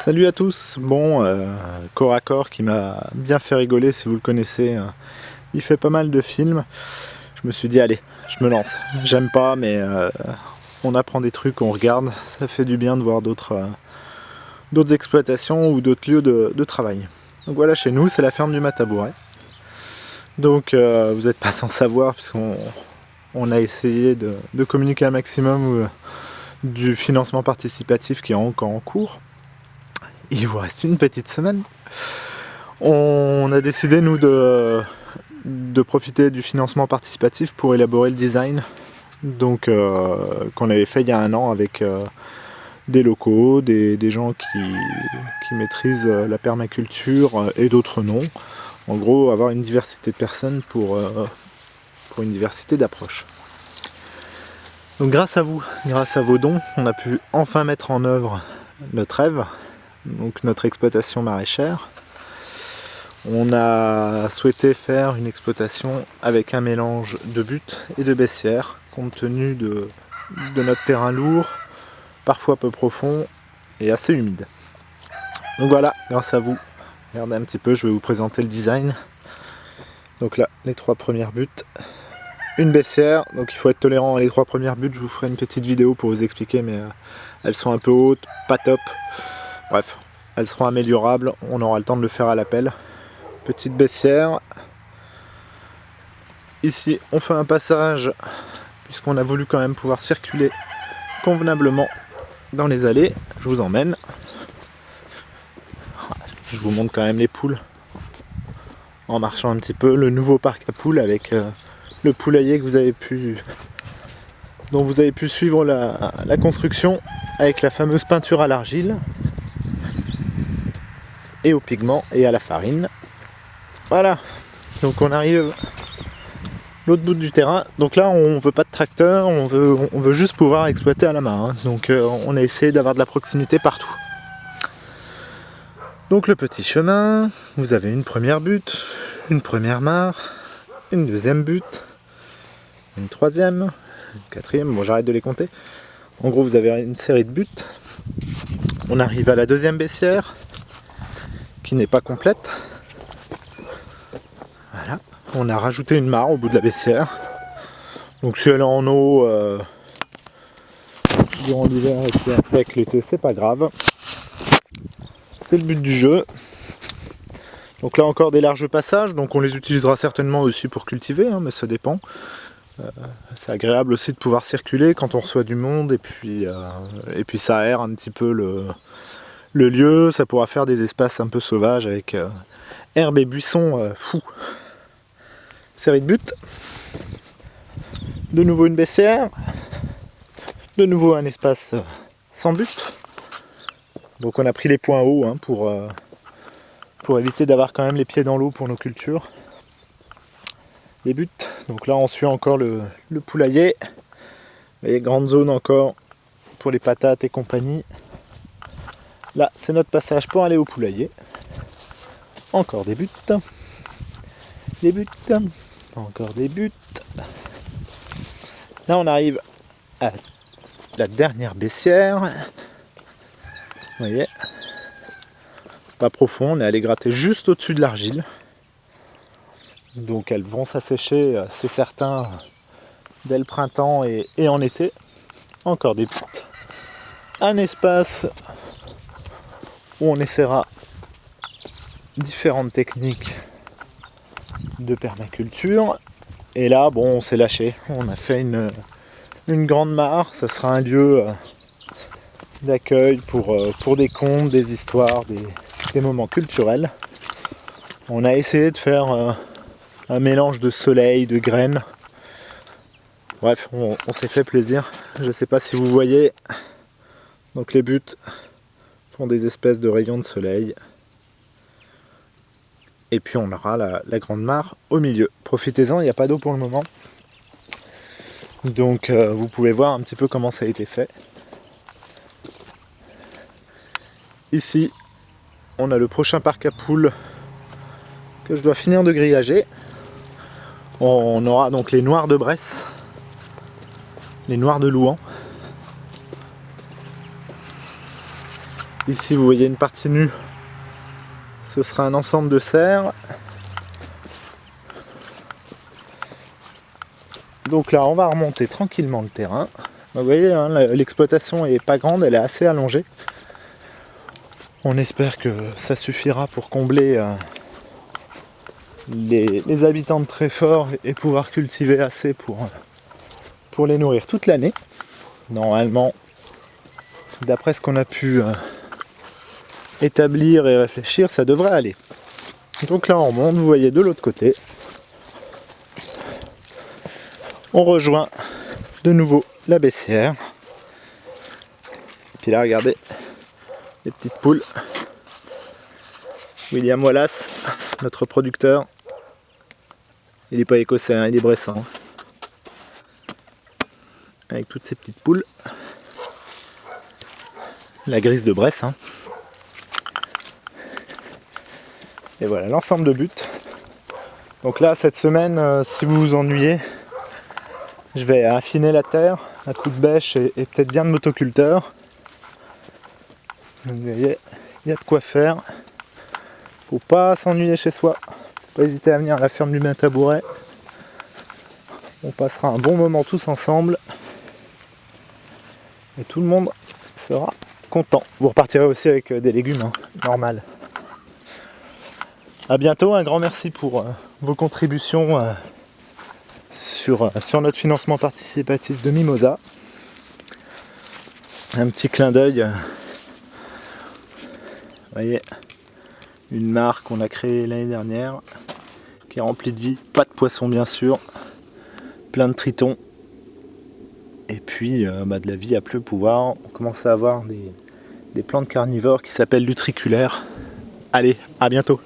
Salut à tous, bon, corps à corps qui m'a bien fait rigoler si vous le connaissez, il fait pas mal de films, je me suis dit allez, je me lance, j'aime pas mais on apprend des trucs, on regarde, ça fait du bien de voir d'autres exploitations ou d'autres lieux de travail. Donc voilà, chez nous c'est la ferme du Matabouret, donc vous n'êtes pas sans savoir puisqu'on a essayé de communiquer un maximum du financement participatif qui est encore en cours. Il vous reste une petite semaine. On a décidé, nous, de profiter du financement participatif pour élaborer le design donc qu'on avait fait il y a 1 an avec des locaux, des gens qui maîtrisent la permaculture et d'autres non. En gros, avoir une diversité de personnes pour une diversité d'approches. Donc grâce à vous, grâce à vos dons, on a pu enfin mettre en œuvre notre rêve, donc notre exploitation maraîchère. On a souhaité faire une exploitation avec un mélange de buttes et de baissières, compte tenu de notre terrain lourd, parfois peu profond et assez humide. Donc voilà, grâce à vous, regardez un petit peu, je vais vous présenter le design. Donc là, les 3 premières buttes, une baissière, donc il faut être tolérant à les 3 premières buttes, je vous ferai une petite vidéo pour vous expliquer, mais elles sont un peu hautes, pas top. Bref, elles seront améliorables, on aura le temps de le faire à l'appel. Petite baissière. Ici, on fait un passage, puisqu'on a voulu quand même pouvoir circuler convenablement dans les allées. Je vous emmène. Je vous montre quand même les poules. En marchant un petit peu, le nouveau parc à poules avec le poulailler dont vous avez pu suivre la construction avec la fameuse peinture à l'argile et au pigment et à la farine. Voilà, donc on arrive l'autre bout du terrain. Donc là on veut pas de tracteur, on veut juste pouvoir exploiter à la main, hein. Donc on a essayé d'avoir de la proximité partout. Donc le petit chemin, vous avez une première butte, une première mare, une deuxième butte, une troisième, une quatrième, bon j'arrête de les compter. En gros vous avez une série de buttes. On arrive à la deuxième baissière, qui n'est pas complète. Voilà, on a rajouté une mare au bout de la baissière. Donc si elle est en eau durant l'hiver et puis un sec l'été, c'est pas grave. C'est le but du jeu. Donc là encore des larges passages, donc on les utilisera certainement aussi pour cultiver, hein, mais ça dépend. C'est agréable aussi de pouvoir circuler quand on reçoit du monde et puis ça aère un petit peu le lieu, ça pourra faire des espaces un peu sauvages avec herbe et buissons fous. Série de buttes. De nouveau une baissière. De nouveau un espace sans but. Donc on a pris les points hauts, hein, pour éviter d'avoir quand même les pieds dans l'eau pour nos cultures. Les buts. Donc là on suit encore le poulailler. Et grande zone encore pour les patates et compagnie. Là c'est notre passage pour aller au poulailler. Encore des buts. Des buts. Encore des buts. Là on arrive à la dernière baissière. Vous voyez, pas profond, on est allé gratter juste au-dessus de l'argile. Donc elles vont s'assécher, c'est certain, dès le printemps et en été. Encore des buts. Un espace où on essaiera différentes techniques de permaculture. Et là, bon, on s'est lâché. On a fait une grande mare. Ça sera un lieu d'accueil pour des contes, des histoires, des moments culturels. On a essayé de faire un mélange de soleil, de graines. Bref, on s'est fait plaisir. Je ne sais pas si vous voyez. Donc les buts font des espèces de rayons de soleil. Et puis on aura la grande mare au milieu. Profitez-en, il n'y a pas d'eau pour le moment. Donc vous pouvez voir un petit peu comment ça a été fait. Ici, on a le prochain parc à poules que je dois finir de grillager. On aura donc les noirs de Bresse, les noirs de Louan. Ici vous voyez une partie nue, ce sera un ensemble de serres. Donc là on va remonter tranquillement le terrain. Vous voyez hein, l'exploitation est pas grande, elle est assez allongée. On espère que ça suffira pour combler les habitants de Tréfort et pouvoir cultiver assez pour les nourrir toute l'année. Normalement, d'après ce qu'on a pu établir et réfléchir, ça devrait aller. Donc là on remonte, vous voyez de l'autre côté. On rejoint de nouveau la baissière. Et puis là regardez les petites poules. William Wallace, notre producteur. Il n'est pas écossais, hein, il est bressant. Avec toutes ces petites poules. La grise de Bresse. Hein. Et voilà l'ensemble de buts. Donc là cette semaine, si vous vous ennuyez, je vais affiner la terre à coups de bêche et peut-être bien de motoculteur. Vous voyez, il y a de quoi faire. Faut pas s'ennuyer chez soi. Faut pas hésiter à venir à la ferme du Matabouret. On passera un bon moment tous ensemble. Et tout le monde sera content. Vous repartirez aussi avec des légumes, hein, normal. A bientôt, un grand merci pour vos contributions sur notre financement participatif de Mimosa. Un petit clin d'œil. Vous voyez, une marque qu'on a créée l'année dernière, qui est remplie de vie, pas de poissons bien sûr, plein de tritons, et puis de la vie à plus pouvoir. On commence à avoir des plantes carnivores qui s'appellent l'utriculaire. Allez, à bientôt.